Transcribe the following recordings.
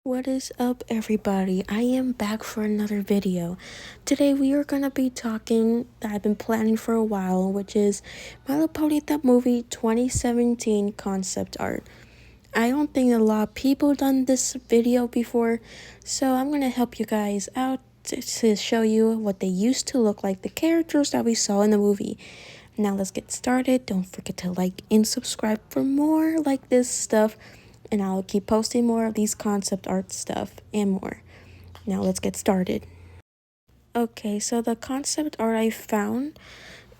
What is up, everybody? I am back for another video. Today we are gonna be talking that I've been planning for a while, which is My Little Pony the Movie 2017 concept art. I don't think a lot of people done this video before, so I'm gonna help you guys out to show you what they used to look like, the characters that we saw in the movie. Now let's get started. Don't forget to like and subscribe for more like this stuff, and I'll keep posting more of these concept art stuff and more. Now let's get started. Okay, so the concept art I found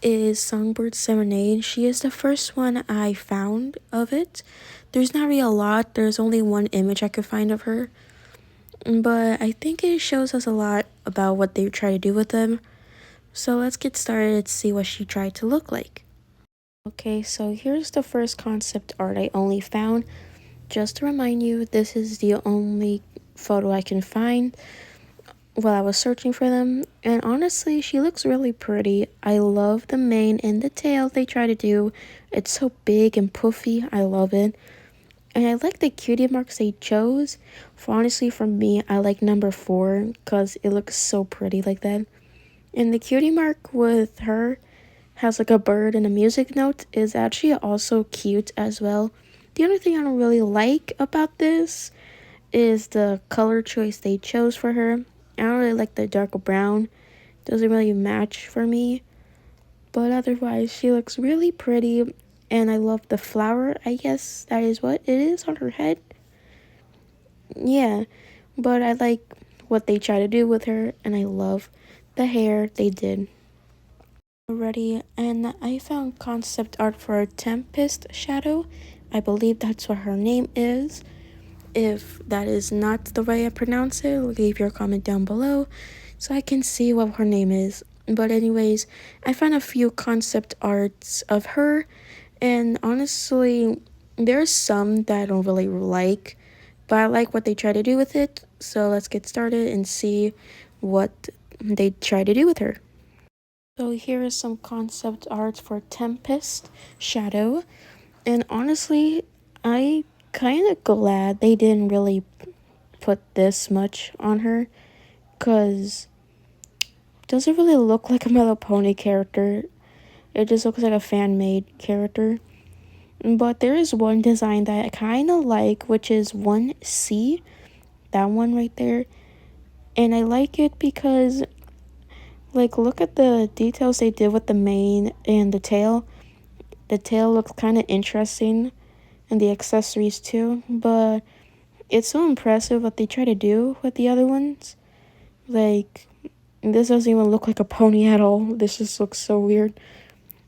is Songbird Serenade. She is the first one I found of it. There's not really a lot. There's only one image I could find of her. But I think it shows us a lot about what they try to do with them. So let's get started and see what she tried to look like. Okay, so here's the first concept art I only found. Just to remind you, this is the only photo I can find while I was searching for them. And honestly, she looks really pretty. I love the mane and the tail they try to do. It's so big and puffy. I love it. And I like the cutie marks they chose. For me, I like number 4 because it looks so pretty like that. And the cutie mark with her has like a bird and a music note is actually also cute as well. The only thing I don't really like about this is the color choice they chose for her. I don't really like the darker brown. Doesn't really match for me. But otherwise, she looks really pretty. And I love the flower, I guess that is what it is on her head. Yeah, but I like what they try to do with her. And I love the hair they did. Already, and I found concept art for Tempest Shadow. I believe that's what her name is. If that is not the way I pronounce it, leave your comment down below so I can see what her name is. But anyways, I found a few concept arts of her, and honestly, there's some that I don't really like, but I like what they try to do with it. So let's get started and see what they try to do with her. So here is some concept art for Tempest Shadow. And honestly, I kind of glad they didn't really put this much on her, because doesn't really look like a My Little Pony character. It just looks like a fan-made character. But there is one design that I kind of like, which is 1C. That one right there. And I like it because, like, look at the details they did with the mane and the tail. The tail looks kind of interesting, and the accessories too, but it's so impressive what they try to do with the other ones. Like, this doesn't even look like a pony at all. This just looks so weird.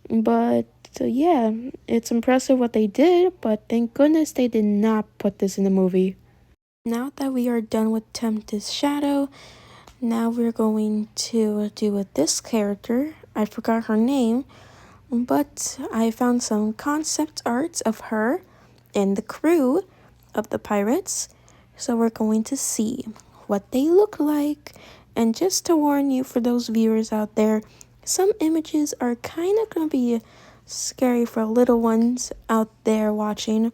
But yeah, it's impressive what they did, but thank goodness they did not put this in the movie. Now that we are done with Tempest Shadow, now we're going to do with this character. I forgot her name, but I found some concept art of her and the crew of the pirates. So we're going to see what they look like. And just to warn you, for those viewers out there, some images are kind of going to be scary for little ones out there watching.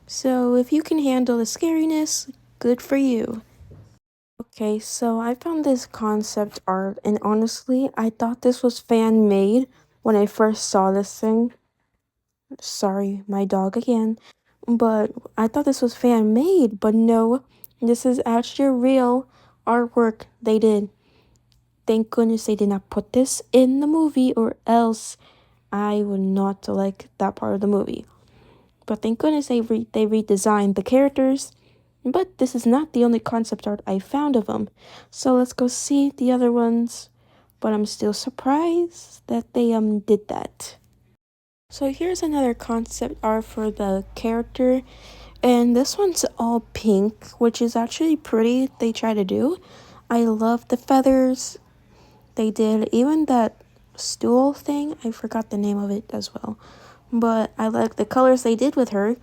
So if you can handle the scariness, good for you. Okay, so I found this concept art, and honestly, I thought this was fan made when I first saw this thing. Sorry, my dog again. But I thought this was fan made, but no, this is actually real artwork they did. Thank goodness they did not put this in the movie, or else I would not like that part of the movie. But thank goodness they redesigned the characters. But this is not the only concept art I found of them. So let's go see the other ones. But I'm still surprised that they did that. So here's another concept art for the character, and this one's all pink, which is actually pretty. They try to do. I love the feathers they did, even that stool thing. I forgot the name of it as well, but I like the colors they did with her.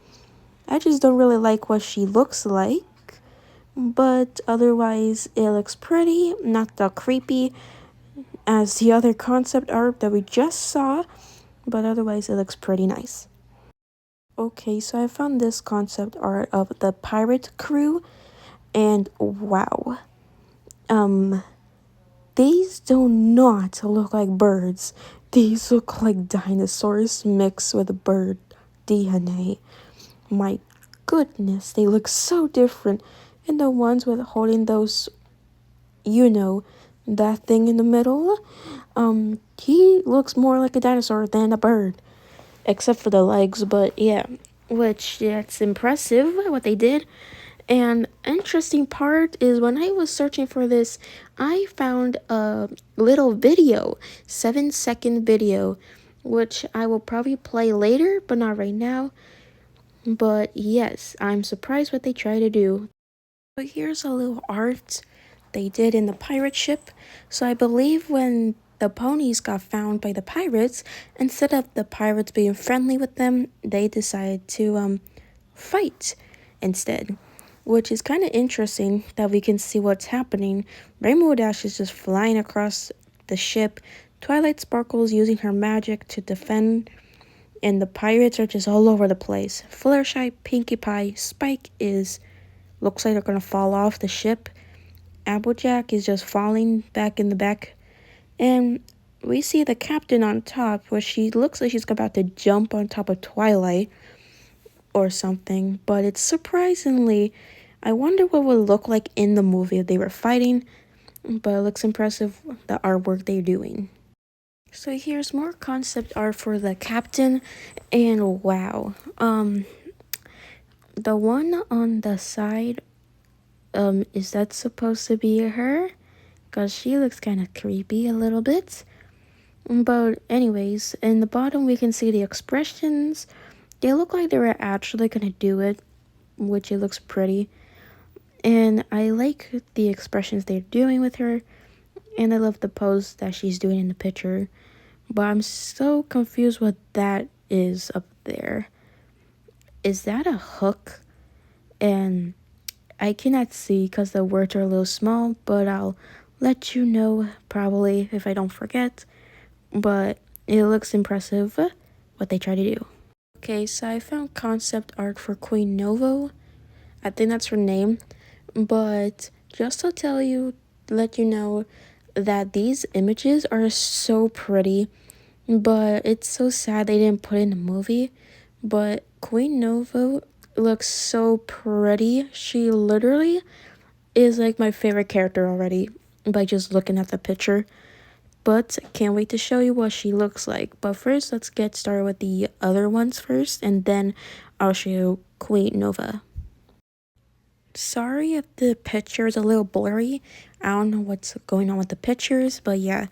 I just don't really like what she looks like, but otherwise it looks pretty, not that creepy as the other concept art that we just saw, but otherwise it looks pretty nice. Okay, so I found this concept art of the pirate crew, And wow, um, these do not look like birds. These look like dinosaurs mixed with bird DNA. My goodness, they look so different. And the ones with holding those, you know, that thing in the middle, he looks more like a dinosaur than a bird, except for the legs, but yeah, which that's impressive what they did. And interesting part is when I was searching for this, I found a little video, 7-second video, which I will probably play later, but not right now. But yes, I'm surprised what they try to do. But here's a little art they did in the pirate ship. So I believe when the ponies got found by the pirates, instead of the pirates being friendly with them, they decided to fight instead. Which is kind of interesting that we can see what's happening. Rainbow Dash is just flying across the ship. Twilight Sparkle's using her magic to defend, and the pirates are just all over the place. Fluttershy, Pinkie Pie, Spike looks like they're gonna fall off the ship. Applejack is just falling back in the back. And we see the captain on top, where she looks like she's about to jump on top of Twilight or something. But it's surprisingly, I wonder what would look like in the movie if they were fighting. But it looks impressive, the artwork they're doing. So here's more concept art for the captain. And wow. The one on the side, is that supposed to be her? Because she looks kind of creepy a little bit. But anyways, in the bottom we can see the expressions. They look like they were actually gonna do it, which it looks pretty. And I like the expressions they're doing with her. And I love the pose that she's doing in the picture. But I'm so confused what that is up there. Is that a hook? And I cannot see because the words are a little small, but I'll let you know probably if I don't forget. But it looks impressive what they try to do. Okay, so I found concept art for Queen Novo. I think that's her name. But just to let you know that these images are so pretty. But it's so sad they didn't put it in the movie. But Queen Novo looks so pretty. She literally is like my favorite character already by just looking at the picture. But can't wait to show you what she looks like. But first, let's get started with the other ones first, and then I'll show you Queen Nova. Sorry if the picture is a little blurry. I don't know what's going on with the pictures, but yeah.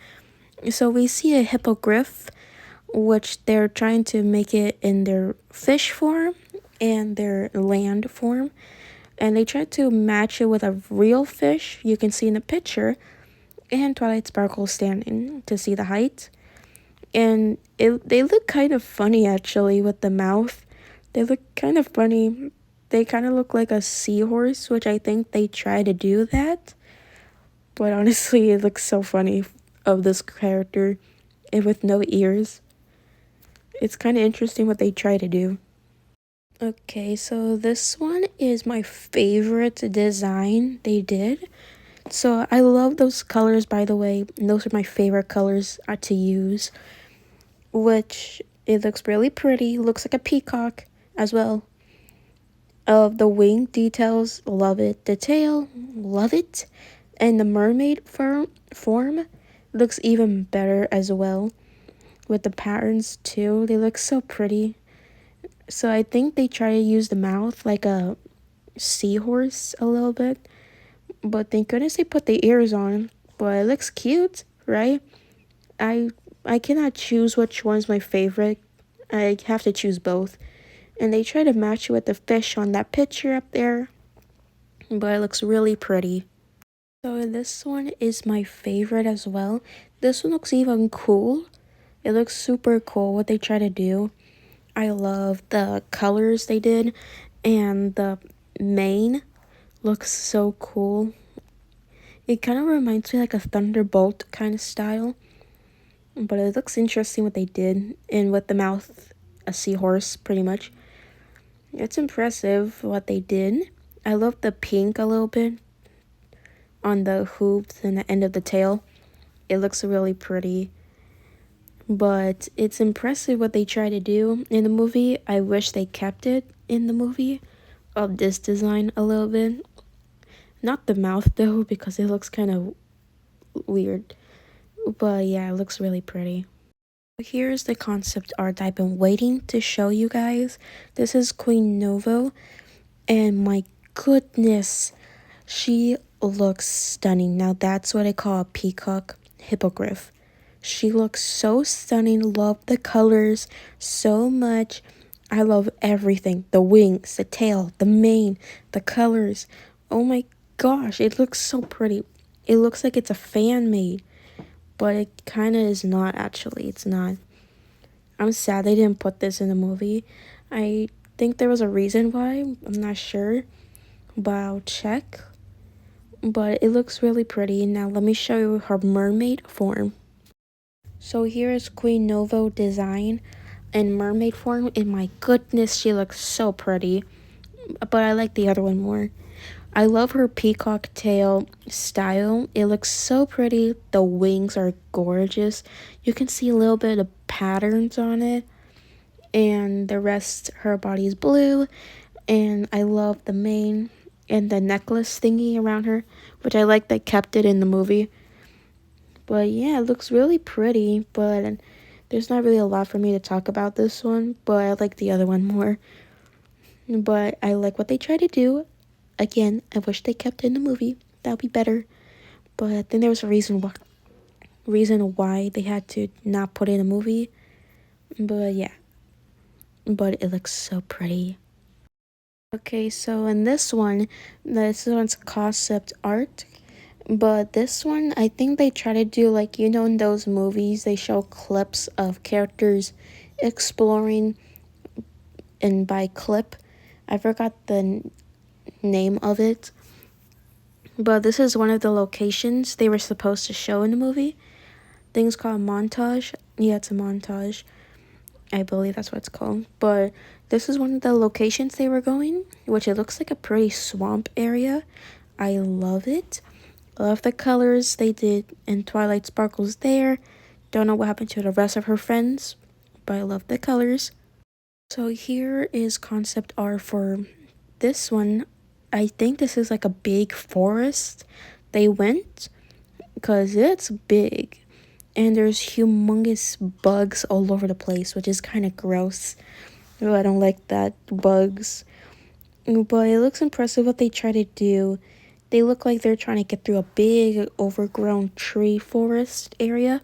So we see a hippogriff, which they're trying to make it in their fish form and their land form. And they try to match it with a real fish you can see in the picture. And Twilight Sparkle standing to see the height. And they look kind of funny actually with the mouth. They look kind of funny. They kind of look like a seahorse, which I think they try to do that. But honestly, it looks so funny of this character and with no ears. It's kind of interesting what they try to do. Okay, so this one is my favorite design they did. So I love those colors, by the way. Those are my favorite colors to use. Which it looks really pretty. Looks like a peacock as well. The wing details, love it. The tail, love it. And the mermaid form looks even better as well. With the patterns too, they look so pretty. So I think they try to use the mouth like a seahorse a little bit. But thank goodness they put the ears on. But it looks cute, right? I cannot choose which one's my favorite. I have to choose both. And they try to match it with the fish on that picture up there. But it looks really pretty. So this one is my favorite as well. This one looks even cool. It looks super cool what they try to do. I love the colors they did. And the mane looks so cool. It kind of reminds me like a Thunderbolt kind of style. But it looks interesting what they did. And with the mouth, a seahorse pretty much. It's impressive what they did. I love the pink a little bit on the hooves and the end of the tail. It looks really pretty. But it's impressive what they try to do in the movie. I wish they kept it in the movie of this design a little bit. Not the mouth though, because it looks kind of weird. But yeah, it looks really pretty. Here's the concept art I've been waiting to show you guys. This is Queen Novo, and my goodness, she looks stunning. Now that's what I call a peacock hippogriff. She looks so stunning. Love the colors so much. I love everything. The wings, the tail, the mane, the colors. Oh my gosh, it looks so pretty. It looks like it's a fan made, but it kind of is not actually. It's not. I'm sad they didn't put this in the movie. I think there was a reason why. I'm not sure, but I'll check. But it looks really pretty. Now let me show you her mermaid form. So here is Queen Novo design in mermaid form, and my goodness, she looks so pretty. But I like the other one more. I love her peacock tail style. It looks so pretty. The wings are gorgeous. You can see a little bit of patterns on it. And the rest, her body is blue. And I love the mane and the necklace thingy around her, which I like they kept it in the movie. But yeah, it looks really pretty, but there's not really a lot for me to talk about this one, but I like the other one more. But I like what they try to do. Again, I wish they kept it in the movie. That would be better. But I think there was a reason why they had to not put it in a movie. But yeah. But it looks so pretty. Okay, so in this one's concept art. But this one, I think they try to do like, you know, in those movies, they show clips of characters exploring, and by clip, I forgot the name of it. But this is one of the locations they were supposed to show in the movie. Things called montage. Yeah, it's a montage. I believe that's what it's called. But this is one of the locations they were going, which it looks like a pretty swamp area. I love it. Love the colors they did, and Twilight Sparkle's there. Don't know what happened to the rest of her friends, but I love the colors. So here is concept art for this one. I think this is like a big forest they went, because it's big. And there's humongous bugs all over the place, which is kind of gross. Oh, I don't like that, bugs. But it looks impressive what they try to do. They look like they're trying to get through a big overgrown tree forest area.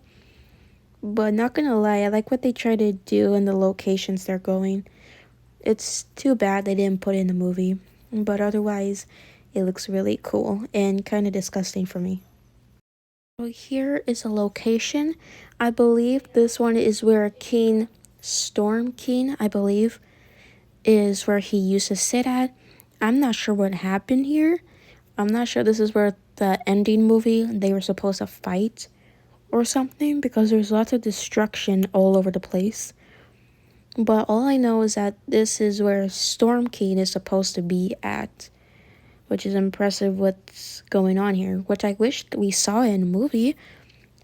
But not gonna lie, I like what they try to do and the locations they're going. It's too bad they didn't put it in the movie. But otherwise, it looks really cool and kind of disgusting for me. So here is a location. I believe this one is where King Storm King, I believe, is where he used to sit at. I'm not sure what happened here. I'm not sure this is where the ending movie they were supposed to fight or something, because there's lots of destruction all over the place. But all I know is that this is where Storm King is supposed to be at, which is impressive what's going on here, which I wish we saw in a movie.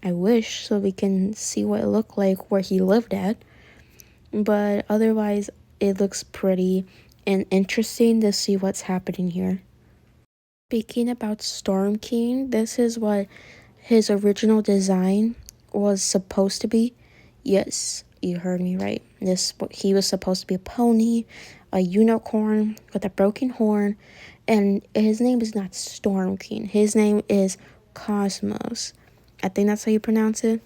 I wish, so we can see what it looked like where he lived at. But otherwise, it looks pretty and interesting to see what's happening here. Speaking about Storm King, this is what his original design was supposed to be. Yes, you heard me right. He was supposed to be a pony, a unicorn with a broken horn, and his name is not Storm King. His name is Cosmos. I think that's how you pronounce it.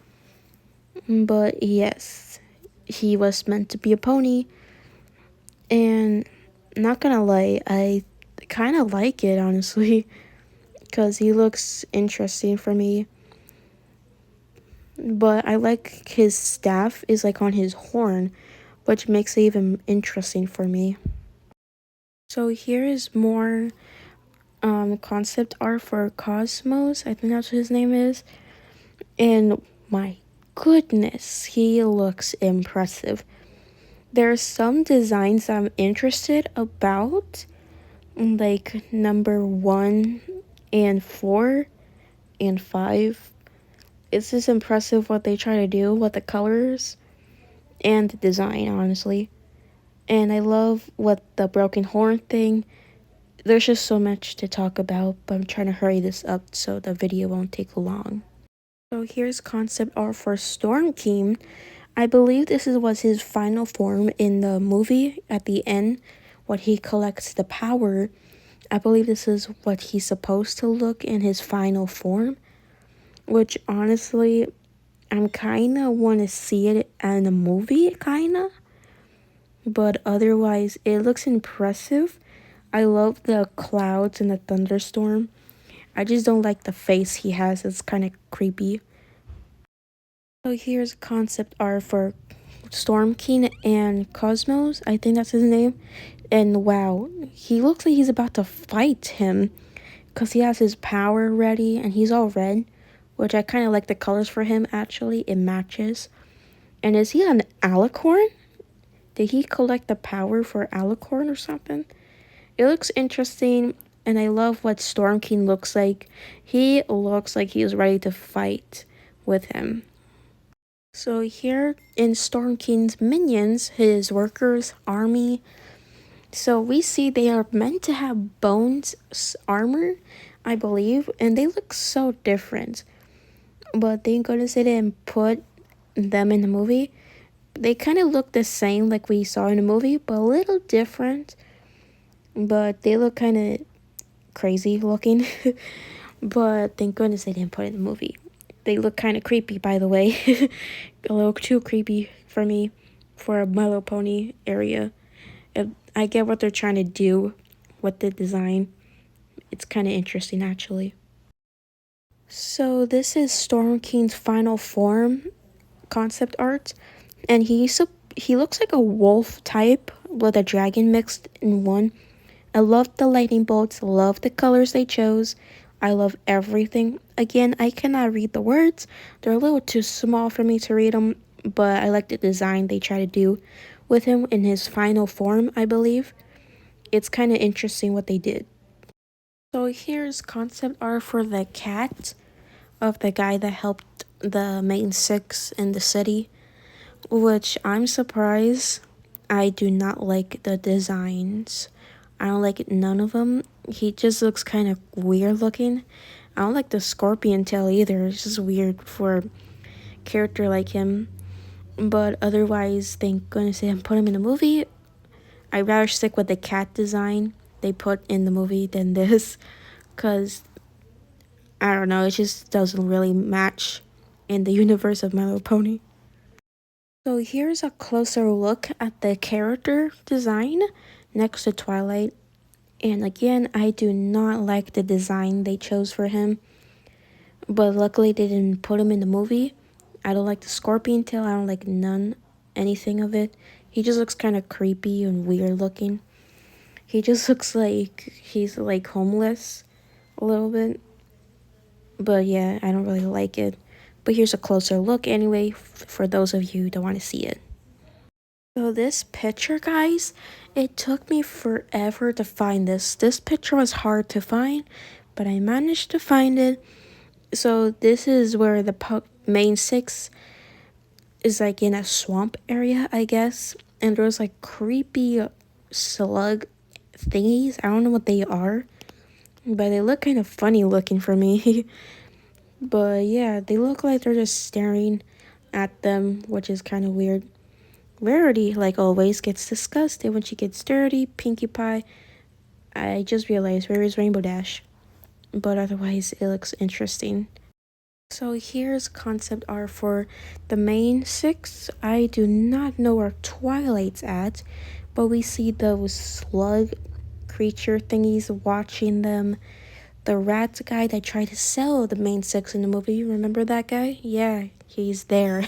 But yes, he was meant to be a pony, and not gonna lie, I kind of like it, honestly, because he looks interesting for me. But I like his staff is like on his horn, which makes it even interesting for me. So here is more concept art for Cosmos. I think that's what his name is. And my goodness, he looks impressive. There are some designs I'm interested about, like number 1 and 4 and 5. It's just impressive what they try to do with the colors and the design, honestly. And I love what the broken horn thing. There's just so much to talk about, but I'm trying to hurry this up so the video won't take long. So here's concept art for Storm King. I believe this was his final form in the movie at the end, what he collects the power. I believe this is what he's supposed to look in his final form, which honestly, I'm kind of want to see it in the movie, kind of. But otherwise, it looks impressive. I love the clouds and the thunderstorm. I just don't like the face he has. It's kind of creepy. So here's concept art for Storm King and Cosmos. I think that's his name. And wow, he looks like he's about to fight him because he has his power ready and he's all red, which I kind of like the colors for him actually. It matches. And is he an alicorn? Did he collect the power for alicorn or something? It looks interesting, and I love what Storm King looks like. He looks like he's ready to fight with him. So here in Storm King's minions, his workers, army. So we see they are meant to have bones armor, I believe, and they look so different. But they go to sit and put them in the movie. They kind of look the same like we saw in the movie, but a little different. But they look kind of crazy looking. But thank goodness they didn't put it in the movie. They look kind of creepy, by the way. A little too creepy for me for a My Little Pony area. I get what they're trying to do with the design. It's kind of interesting, actually. So this is Storm King's final form concept art, and he looks like a wolf type with a dragon mixed in one. I love the lightning bolts, love the colors they chose. I love everything. Again, I cannot read the words. They're a little too small for me to read them, but I like the design they try to do with him in his final form, I believe. It's kind of interesting what they did. So here's concept art for the cat of the guy that helped the main six in the city, which I'm surprised. I do not like the designs. I don't like none of them. He just looks kind of weird looking. I don't like the scorpion tail either. It's just weird for a character like him. But otherwise, thank goodness they didn't put him in the movie. I'd rather stick with the cat design they put in the movie than this. Because, I don't know, it just doesn't really match in the universe of My Little Pony. So here's a closer look at the character design next to Twilight. And again, I do not like the design they chose for him. But luckily they didn't put him in the movie. I don't like the scorpion tail. I don't like anything of it. He just looks kind of creepy and weird looking. He just looks like he's like homeless a little bit. But yeah, I don't really like it. But here's a closer look anyway for those of you who don't want to see it. So this picture, guys, it took me forever to find this. This picture was hard to find, but I managed to find it. So this is where the main six is like in a swamp area, I guess. And there's like creepy slug thingies. I don't know what they are, but they look kind of funny looking for me. But yeah, they look like they're just staring at them, which is kind of weird. Rarity, like always, gets disgusted when she gets dirty. Pinkie Pie. I just realized where is Rainbow Dash? But otherwise, it looks interesting. So here's concept art for the main six. I do not know where Twilight's at, but we see those slug creature thingies watching them. The rat guy that tried to sell the main six in the movie, remember that guy? Yeah, he's there.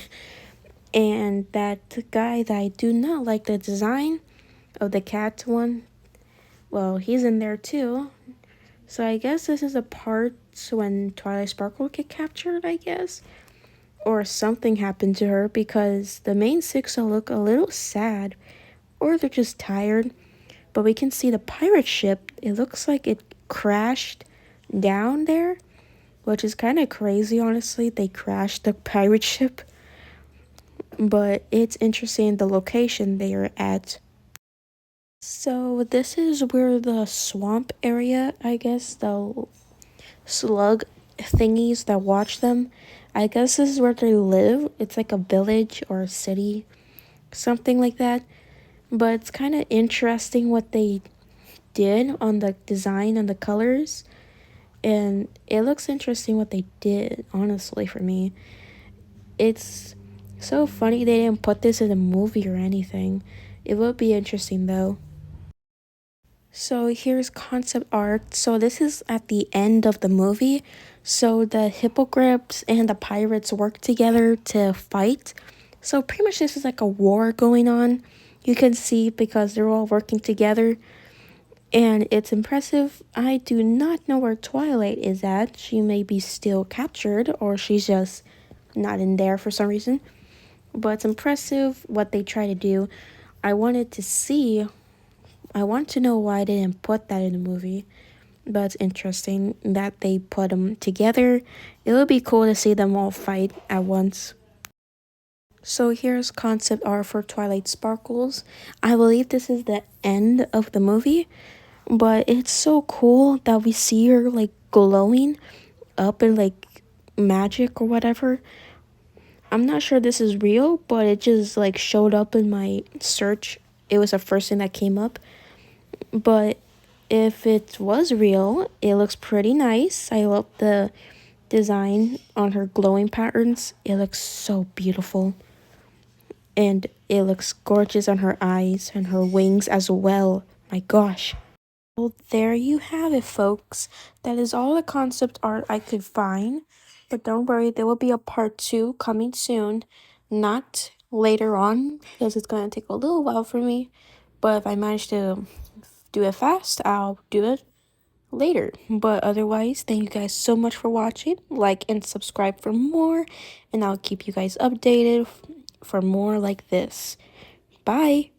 And that guy that I do not like the design of the cat one, well, he's in there too. So I guess this is a part when Twilight Sparkle get captured, I guess. Or something happened to her because the main six look a little sad. Or they're just tired. but we can see the pirate ship. It looks like it crashed down there, which is kind of crazy, honestly. They crashed the pirate ship, but it's interesting the location they are at. So this is where the swamp area, I guess, the slug thingies that watch them, I guess this is where they live. It's like a village or a city, something like that. But it's kind of interesting what they did on the design and the colors. And it looks interesting what they did, honestly, for me. It's so funny they didn't put this in a movie or anything. It would be interesting though. So here's concept art. So this is at the end of the movie. So the hippogriffs and the pirates work together to fight. So pretty much this is like a war going on. You can see because they're all working together. And it's impressive. I do not know where Twilight is at. She may be still captured or she's just not in there for some reason. But it's impressive what they try to do. I want to know why they didn't put that in the movie. But it's interesting that they put them together. It would be cool to see them all fight at once. So here's concept art for Twilight Sparkles. I believe this is the end of the movie. But it's so cool that we see her like glowing up in like magic or whatever. I'm not sure this is real, but it just like showed up in my search. It was the first thing that came up. But if it was real, it looks pretty nice. I love the design on her glowing patterns. It looks so beautiful. And it looks gorgeous on her eyes and her wings as well. My gosh. Well, there you have it, folks. That is all the concept art I could find. But don't worry, there will be a part 2 coming soon. Not later on, because it's going to take a little while for me. But if I manage to do it fast, I'll do it later. But otherwise, thank you guys so much for watching. Like and subscribe for more. And I'll keep you guys updated for more like this. Bye!